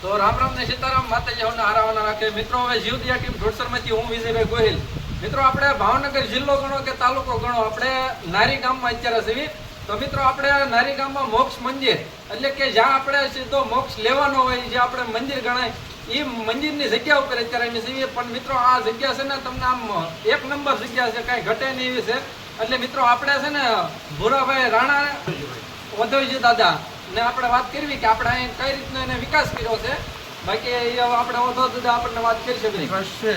તો રામ રામ ને સીતારામ, માતાજી હોને આરાવના રાખે. મિત્રો, હવે જીવદયા ટીમ ઢોળસરમાંથી હું વિજયભાઈ ગોહિલ. મિત્રો, આપણે ભાવનગર જિલ્લો ગણો કે તાલુકો ગણો, આપણે નારી ગામમાં અત્યારે છીએ. તો મિત્રો, આપણે નારી ગામમાં મોક્ષ મંદિર એટલે કે જ્યાં આપણે સીધો મોક્ષ લેવાનો હોય, જે આપણે મંદિર ગણાય, એ મંદિરની જગ્યા ઉપર અત્યારે અમે છીએ. પણ મિત્રો, આ જગ્યા છે ને તમને આમ એક નંબર જગ્યા છે, કાંઈ ઘટે નહીં એવી છે. એટલે મિત્રો, આપણે છે ને ભૂરાભાઈ રાણા ઉદ્ધવજી દાદા ને આપણે વાત કરવી કે આપણે અહીં કઈ રીતનો એને વિકાસ કર્યો છે. બાકી આપણે ઓધો દાદા આપણને વાત કરી શકીએ. ટ્રસ્ટ છે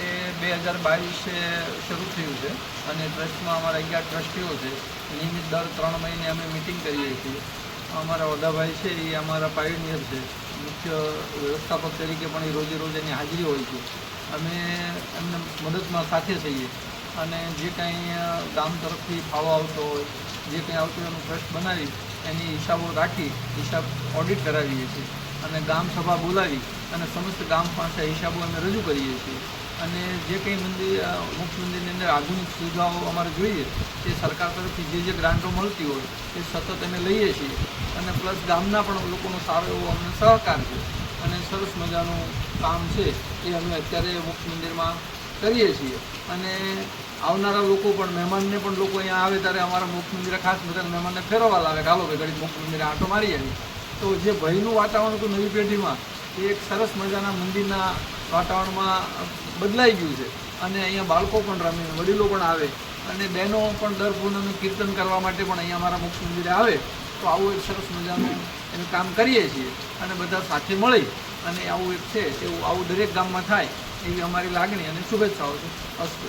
એ 2022 શરૂ થયું છે અને ટ્રસ્ટમાં અમારા 11 ટ્રસ્ટીઓ છે. નિયમિત દર 3 મહિને અમે મિટિંગ કરીએ છીએ. અમારા ઓદાભાઈ છે એ અમારા પાયોનિયર છે, મુખ્ય વ્યવસ્થાપક તરીકે પણ એ રોજે રોજ એની હાજરી હોય છે. અમે એમને મદદમાં સાથે થઈએ અને જે કાંઈ ગામ તરફથી ફાળો આવતો હોય, જે કંઈ આવતું એનું ટ્રસ્ટ બનાવી એની હિસાબો રાખી હિસાબ ઓડિટ કરાવીએ છીએ અને ગામ સભા બોલાવી અને સમસ્ત ગામ પાસે હિસાબો અમે રજૂ કરીએ છીએ. અને જે કંઈ મોક્ષ મંદિરની અંદર આધુનિક સુવિધાઓ અમારે જોઈએ તે સરકાર તરફથી જે ગ્રાન્ટો મળતી હોય એ સતત અમે લઈએ છીએ. અને પ્લસ ગામના પણ લોકોનો સારો એવો અમને સહકાર છે અને સરસ મજાનું કામ છે એ અમે અત્યારે મોક્ષ મંદિરમાં કરીએ છીએ. અને આવનારા લોકો પણ, મહેમાનને પણ લોકો અહીંયા આવે ત્યારે અમારા મોક્ષ મંદિરે ખાસ બધા મહેમાનને ફેરવવા લાવે, ચાલો ભાઈ ઘડી મોક્ષ મંદિરે આંટો મારી આવી. તો જે ભયનું વાતાવરણ હતું નવી પેઢીમાં એ એક સરસ મજાના મંદિરના વાતાવરણમાં બદલાઈ ગયું છે. અને અહીંયા બાળકો પણ રમે, વડીલો પણ આવે અને બહેનો પણ દર પૂર્ણિમે કીર્તન કરવા માટે પણ અહીંયા અમારા મોક્ષ મંદિરે આવે. તો આવું એક સરસ મજાનું એનું કામ કરીએ છીએ અને બધા સાથે મળી અને આવું એક છે એવું આવું દરેક ગામમાં થાય એવી અમારી લાગણી અને શુભેચ્છાઓ છે. અસ્તુ.